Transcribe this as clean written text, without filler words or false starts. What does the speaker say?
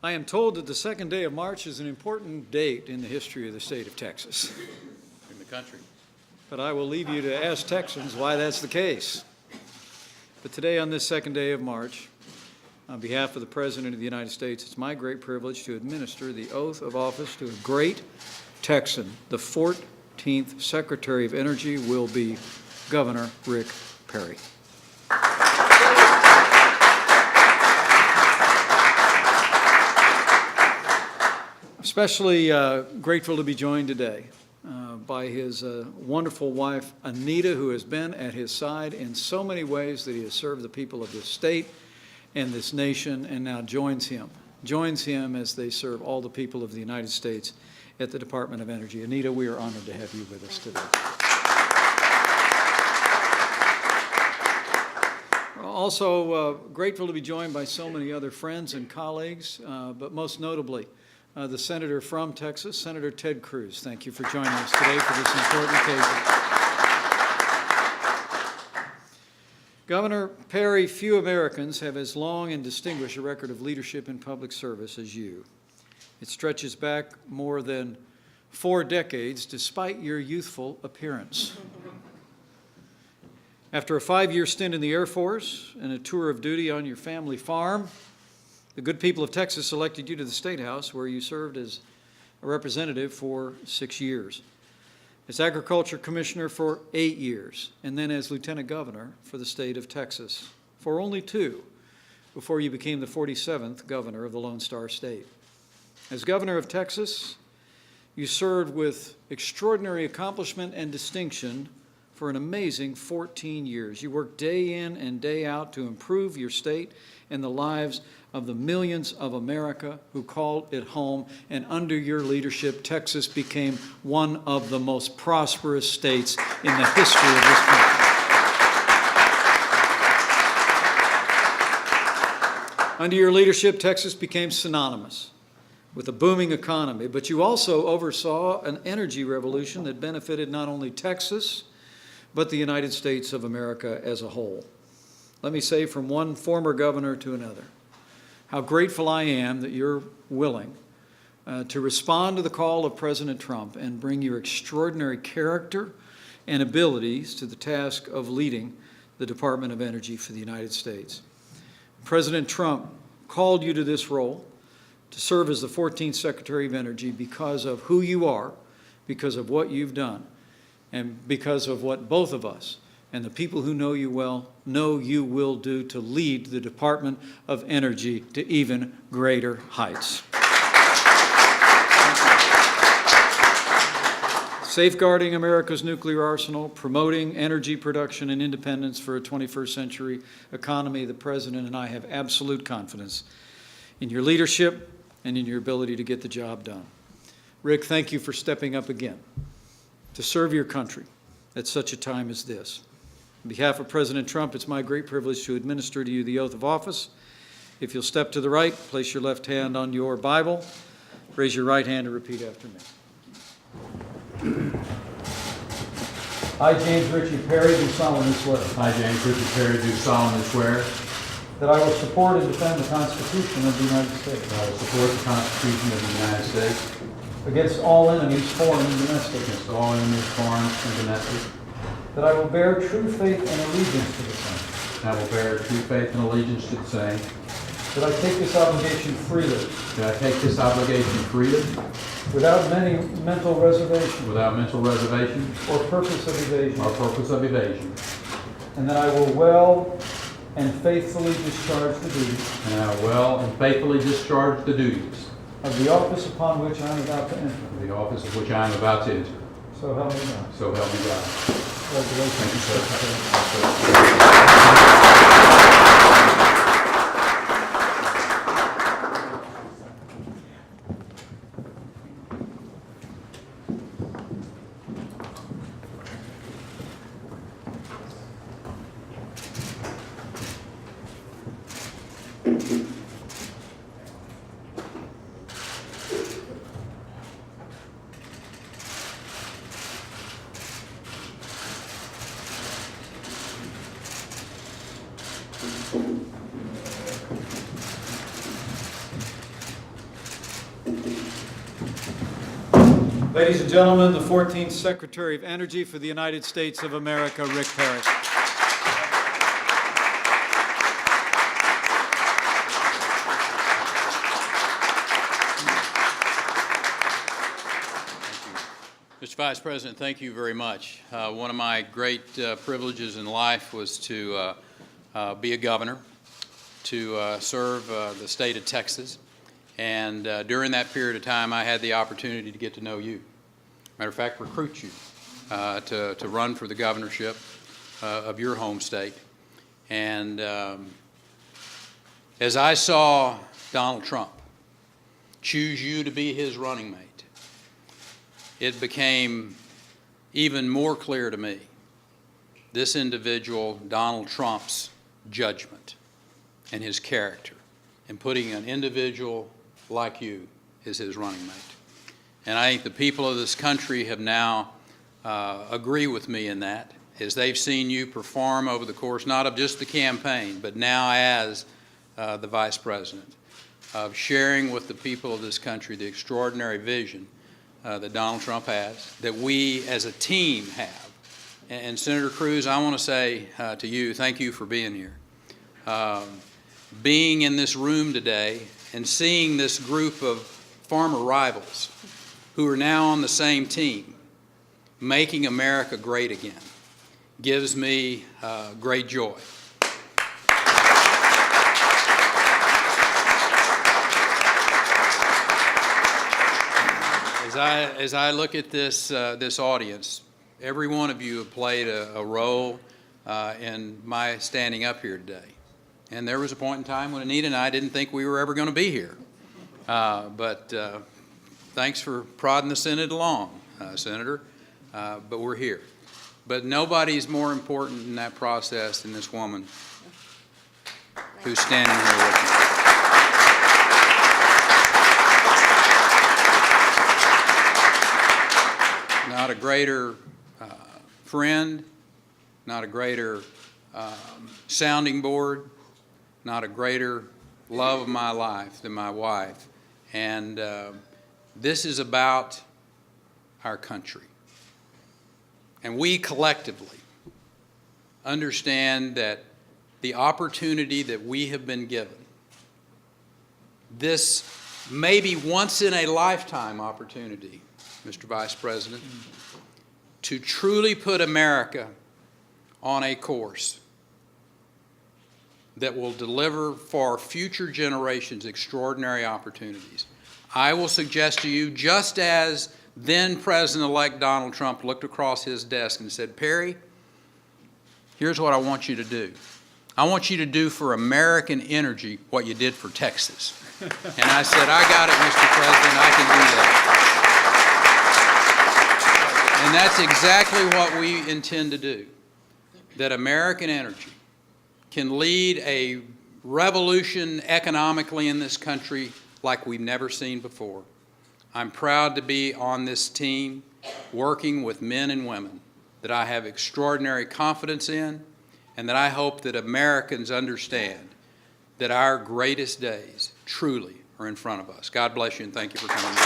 I am told that the second day of March is an important date in the history of the state of Texas. In the country. But I will leave you to ask Texans why that's the case. But today, on this second day of March, on behalf of the President of the United States, it's my great privilege to administer the oath of office to a great Texan. The 14th Secretary of Energy will be Governor Rick Perry. Especially grateful to be joined today by his wonderful wife, Anita, who has been at his side in so many ways that he has served the people of this state and this nation, and now joins him as they serve all the people of the United States at the Department of Energy. Anita, we are honored to have you with us today. Also grateful to be joined by so many other friends and colleagues, but most notably, the Senator from Texas, Senator Ted Cruz. Thank you for joining us today for this important occasion. Governor Perry, few Americans have as long and distinguished a record of leadership in public service as you. It stretches back more than 4 decades, despite your youthful appearance. After a 5-year stint in the Air Force and a tour of duty on your family farm, the good people of Texas elected you to the State House, where you served as a representative for 6 years, as Agriculture Commissioner for 8 years, and then as Lieutenant Governor for the state of Texas for only 2, before you became the 47th Governor of the Lone Star State. As Governor of Texas, you served with extraordinary accomplishment and distinction for an amazing 14 years. You worked day in and day out to improve your state and the lives of the millions of America who call it home, and under your leadership, Texas became one of the most prosperous states in the history of this country. Under your leadership, Texas became synonymous with a booming economy, but you also oversaw an energy revolution that benefited not only Texas, but the United States of America as a whole. Let me say from one former governor to another, how grateful I am that you're willing to respond to the call of President Trump and bring your extraordinary character and abilities to the task of leading the Department of Energy for the United States. President Trump called you to this role to serve as the 14th Secretary of Energy because of who you are, because of what you've done, and because of what both of us and the people who know you well know you will do to lead the Department of Energy to even greater heights. Safeguarding America's nuclear arsenal, promoting energy production and independence for a 21st century economy, the President and I have absolute confidence in your leadership and in your ability to get the job done. Rick, thank you for stepping up again to serve your country at such a time as this. On behalf of President Trump, it's my great privilege to administer to you the oath of office. If you'll step to the right, place your left hand on your Bible, raise your right hand and repeat after me. I, James Richard Perry, do solemnly swear I, James Richard Perry, do solemnly swear that I will support and defend the Constitution of the United States that I will support the Constitution of the United States against all enemies, foreign and domestic, against all enemies, foreign and domestic, that I will bear true faith and allegiance to the same, and I will bear true faith and allegiance to the same, that I take this obligation freely, that I take this obligation freely, without any mental reservation without mental reservation or purpose of evasion, or purpose of evasion, and that I will well and faithfully discharge the duties and I will well and faithfully discharge the duties of the office upon which I am about to enter. of the office of which I am about to enter. So help me God. So help me God. Congratulations. Thank you, sir. Ladies and gentlemen, the 14th Secretary of Energy for the United States of America, Rick Perry. Mr. Vice President, thank you very much. One of my great privileges in life was to be a governor, to serve the state of Texas, and during that period of time I had the opportunity to get to know you. Matter of fact, recruit you to run for the governorship of your home state. And as I saw Donald Trump choose you to be his running mate, it became even more clear to me this individual, Donald Trump's judgment and his character in putting an individual like you as his running mate. And I think the people of this country have now agree with me in that, as they've seen you perform over the course not of just the campaign, but now as the Vice President, of sharing with the people of this country the extraordinary vision that Donald Trump has, that we as a team have. And Senator Cruz, I want to say to you, thank you for being here. Being in this room today and seeing this group of former rivals who are now on the same team, making America great again, gives me great joy. As I look at this audience, every one of you have played a role in my standing up here today. And there was a point in time when Anita and I didn't think we were ever going to be here. But thanks for prodding the Senate along, Senator. But we're here. But nobody's more important in that process than this woman who's standing here with me. Not a greater friend, not a greater sounding board, not a greater love of my life than my wife. And this is about our country. And we collectively understand that the opportunity that we have been given, this maybe once in a lifetime opportunity, Mr. Vice President, to truly put America on a course that will deliver for future generations extraordinary opportunities. I will suggest to you, just as then President-elect Donald Trump looked across his desk and said, Perry, here's what I want you to do. I want you to do for American energy what you did for Texas. And I said, I got it, Mr. President, I can do that. And that's exactly what we intend to do, that American energy can lead a revolution economically in this country like we've never seen before. I'm proud to be on this team working with men and women that I have extraordinary confidence in, and that I hope that Americans understand that our greatest days truly are in front of us. God bless you, and thank you for coming.